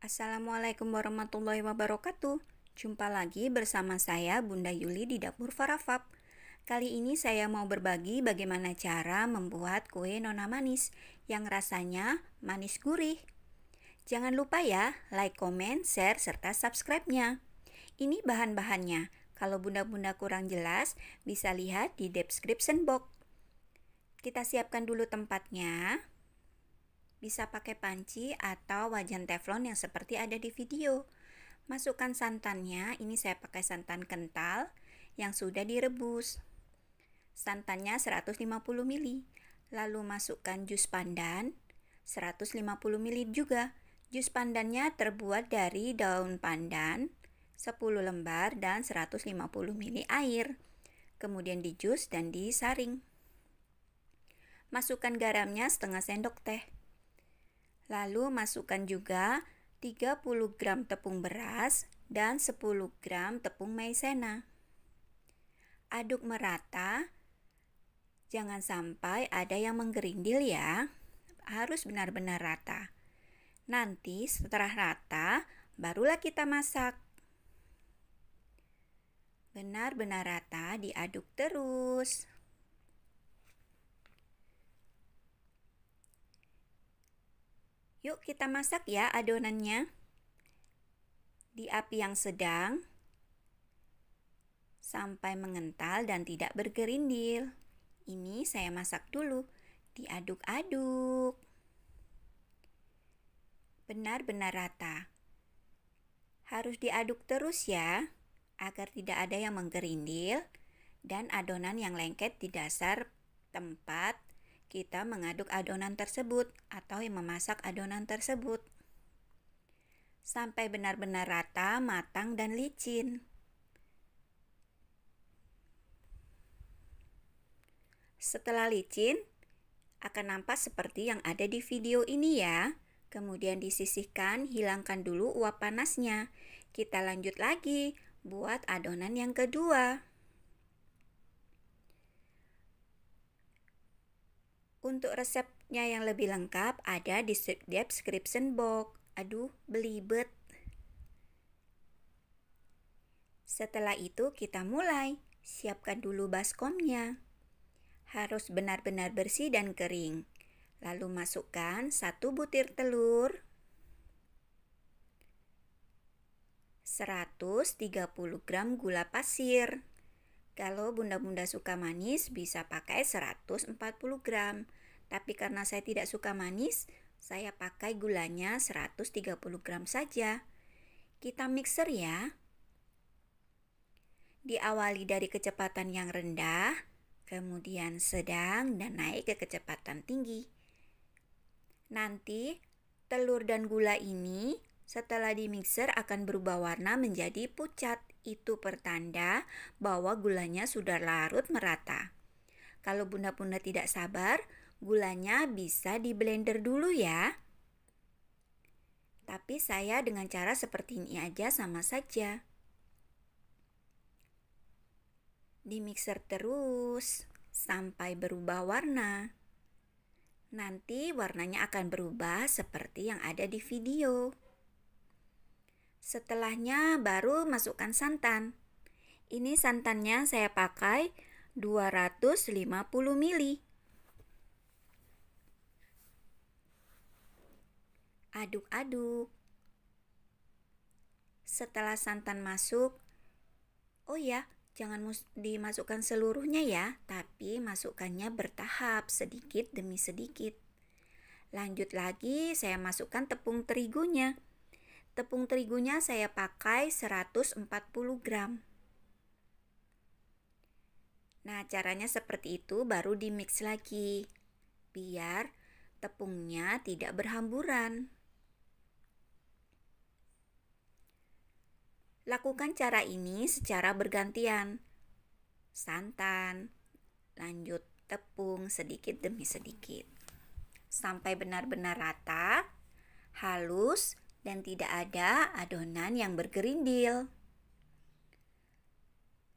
Assalamualaikum warahmatullahi wabarakatuh. Jumpa lagi bersama saya Bunda Yuli di Dapur Farafab. Kali ini saya mau berbagi bagaimana cara membuat kue nona manis yang rasanya manis gurih. Jangan lupa ya, like, comment, share, serta subscribe-nya. Ini bahan-bahannya. Kalau bunda-bunda kurang jelas, bisa lihat di description box. Kita siapkan dulu tempatnya. Bisa pakai panci atau wajan teflon yang seperti ada di video. Masukkan santannya, ini saya pakai santan kental yang sudah direbus. Santannya 150 ml. Lalu masukkan jus pandan 150 ml juga. Jus pandannya terbuat dari daun pandan 10 lembar dan 150 ml air. Kemudian dijus dan disaring. Masukkan garamnya setengah sendok teh. Lalu masukkan juga 30 gram tepung beras dan 10 gram tepung maizena. Aduk merata, jangan sampai ada yang menggerindil ya, harus benar-benar rata. Nanti setelah rata, barulah kita masak. Benar-benar rata, diaduk terus. Yuk kita masak ya adonannya. Di api yang sedang sampai mengental dan tidak bergerindil. Ini saya masak dulu, diaduk-aduk. Benar-benar rata. Harus diaduk terus ya, agar tidak ada yang menggerindil dan adonan yang lengket di dasar tempat kita mengaduk adonan tersebut atau yang memasak adonan tersebut. Sampai benar-benar rata, matang, dan licin. Setelah licin, akan nampak seperti yang ada di video ini ya. Kemudian disisihkan, hilangkan dulu uap panasnya. Kita lanjut lagi, buat adonan yang kedua. Untuk resepnya yang lebih lengkap ada di description box. Aduh, belibet. Setelah itu kita mulai. Siapkan dulu baskomnya. Harus benar-benar bersih dan kering. Lalu masukkan 1 butir telur, 130 gram gula pasir. Kalau bunda-bunda suka manis bisa pakai 140 gram. Tapi karena saya tidak suka manis, saya pakai gulanya 130 gram saja. Kita mixer ya. Diawali dari kecepatan yang rendah, kemudian sedang dan naik ke kecepatan tinggi. Nanti telur dan gula ini setelah dimixer akan berubah warna menjadi pucat. Itu pertanda bahwa gulanya sudah larut merata. Kalau bunda-bunda tidak sabar, gulanya bisa di blender dulu ya. Tapi saya dengan cara seperti ini aja sama saja. Dimixer terus sampai berubah warna. Nanti warnanya akan berubah seperti yang ada di video. Setelahnya baru masukkan santan. Ini santannya saya pakai 250 ml. Aduk-aduk. Setelah santan masuk, oh ya, jangan dimasukkan seluruhnya ya, tapi masukkannya bertahap sedikit demi sedikit. Lanjut lagi, saya masukkan tepung terigunya. Tepung terigunya saya pakai 140 gram. Nah, caranya seperti itu baru dimix lagi, biar tepungnya tidak berhamburan. Lakukan cara ini secara bergantian. Santan, lanjut tepung sedikit demi sedikit. Sampai benar-benar rata, halus, dan tidak ada adonan yang bergerindil.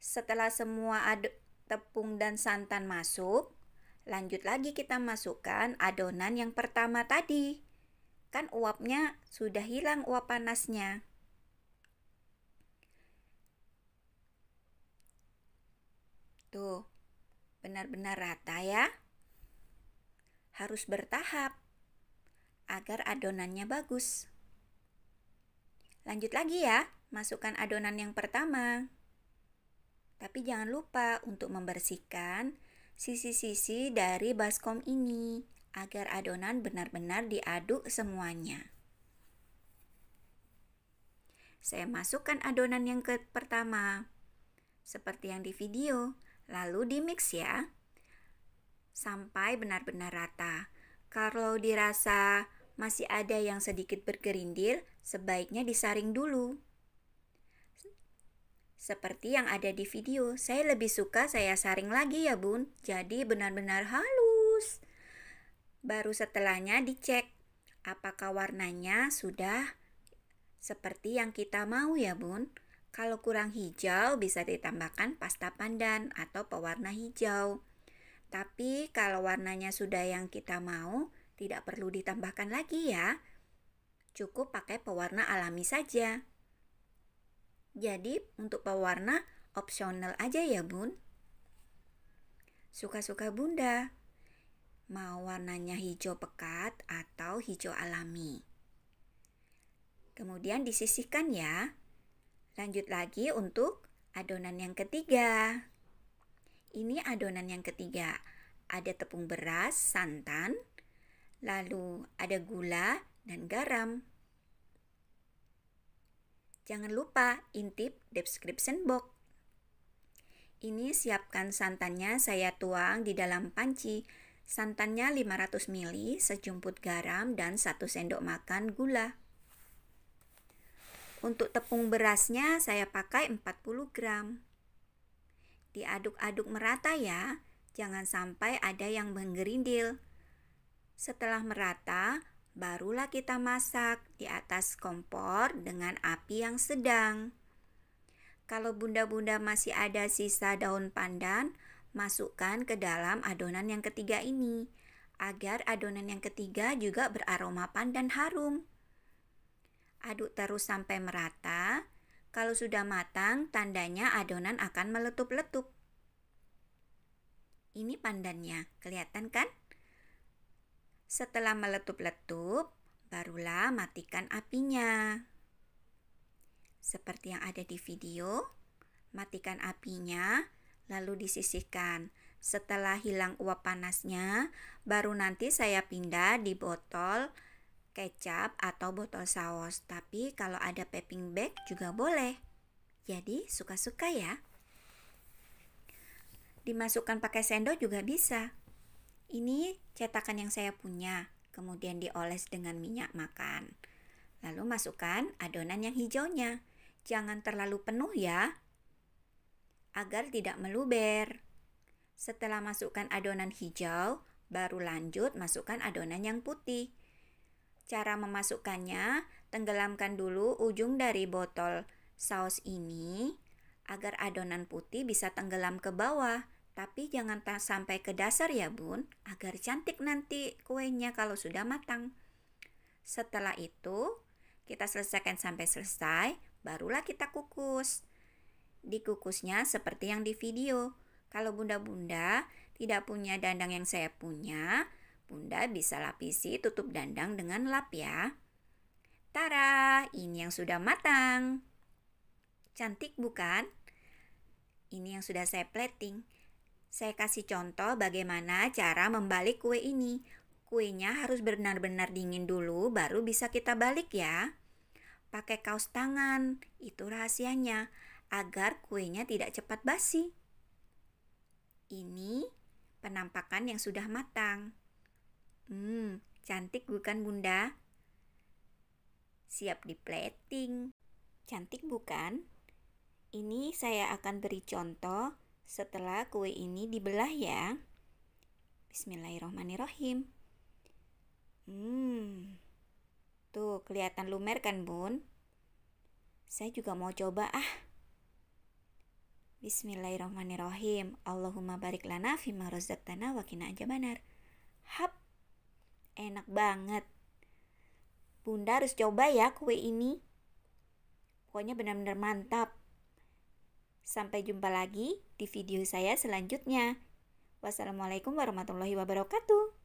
Setelah semua tepung dan santan masuk, lanjut lagi kita masukkan adonan yang pertama tadi. Kan uapnya sudah hilang, uap panasnya. Tuh, benar-benar rata ya. Harus bertahap agar adonannya bagus. Lanjut lagi ya, masukkan adonan yang pertama. Tapi jangan lupa untuk membersihkan sisi-sisi dari baskom ini agar adonan benar-benar diaduk semuanya. Saya masukkan adonan yang pertama, seperti yang di video, lalu di-mix ya, sampai benar-benar rata. Kalau dirasa masih ada yang sedikit bergerindil, sebaiknya disaring dulu. Seperti yang ada di video, saya lebih suka saya saring lagi ya bun, jadi benar-benar halus. Baru setelahnya dicek, apakah warnanya sudah seperti yang kita mau ya bun. Kalau kurang hijau bisa ditambahkan pasta pandan atau pewarna hijau. Tapi kalau warnanya sudah yang kita mau, tidak perlu ditambahkan lagi ya. Cukup pakai pewarna alami saja. Jadi untuk pewarna opsional aja ya bun. Suka-suka bunda. Mau warnanya hijau pekat atau hijau alami. Kemudian disisihkan ya. Lanjut lagi untuk adonan yang ketiga. Ini adonan yang ketiga. Ada tepung beras, santan, lalu ada gula dan garam. Jangan lupa intip description box. Ini siapkan santannya, saya tuang di dalam panci. Santannya 500 ml, sejumput garam, dan 1 sendok makan gula. Untuk tepung berasnya saya pakai 40 gram. Diaduk-aduk merata ya, jangan sampai ada yang menggerindil. Setelah merata, barulah kita masak di atas kompor dengan api yang sedang. Kalau bunda-bunda masih ada sisa daun pandan, masukkan ke dalam adonan yang ketiga ini, agar adonan yang ketiga juga beraroma pandan harum. Aduk terus sampai merata. Kalau sudah matang, tandanya adonan akan meletup-letup. Ini pandannya, kelihatan kan? Setelah meletup-letup, barulah matikan apinya. Seperti yang ada di video, matikan apinya, lalu disisihkan. Setelah hilang uap panasnya, baru nanti saya pindah di botol kecap atau botol saus. Tapi kalau ada piping bag juga boleh. Jadi suka-suka ya. Dimasukkan pakai sendok juga bisa. Ini cetakan yang saya punya, kemudian dioles dengan minyak makan. Lalu masukkan adonan yang hijaunya. Jangan terlalu penuh ya, agar tidak meluber. Setelah masukkan adonan hijau, baru lanjut masukkan adonan yang putih. Cara memasukkannya, tenggelamkan dulu ujung dari botol saus ini, agar adonan putih bisa tenggelam ke bawah. Tapi jangan sampai ke dasar ya bun, agar cantik nanti kuenya kalau sudah matang. Setelah itu, kita selesaikan sampai selesai, barulah kita kukus. Dikukusnya seperti yang di video. Kalau bunda-bunda tidak punya dandang yang saya punya, bunda bisa lapisi tutup dandang dengan lap ya. Tara, ini yang sudah matang. Cantik bukan? Ini yang sudah saya plating. Saya kasih contoh bagaimana cara membalik kue ini. Kuenya harus benar-benar dingin dulu, baru bisa kita balik ya. Pakai kaos tangan, itu rahasianya, agar kuenya tidak cepat basi. Ini penampakan yang sudah matang. Cantik bukan bunda? Siap di plating. Cantik bukan? Ini saya akan beri contoh setelah kue ini dibelah ya. Bismillahirrahmanirrahim. Tuh kelihatan lumer kan bun? Saya juga mau coba Bismillahirrahmanirrahim. Allahumma barik lana fima razaqtana wa qina adzabannar. Hap, enak banget. Bunda harus coba ya kue ini. Pokoknya benar-benar mantap. Sampai jumpa lagi di video saya selanjutnya. Wassalamualaikum warahmatullahi wabarakatuh.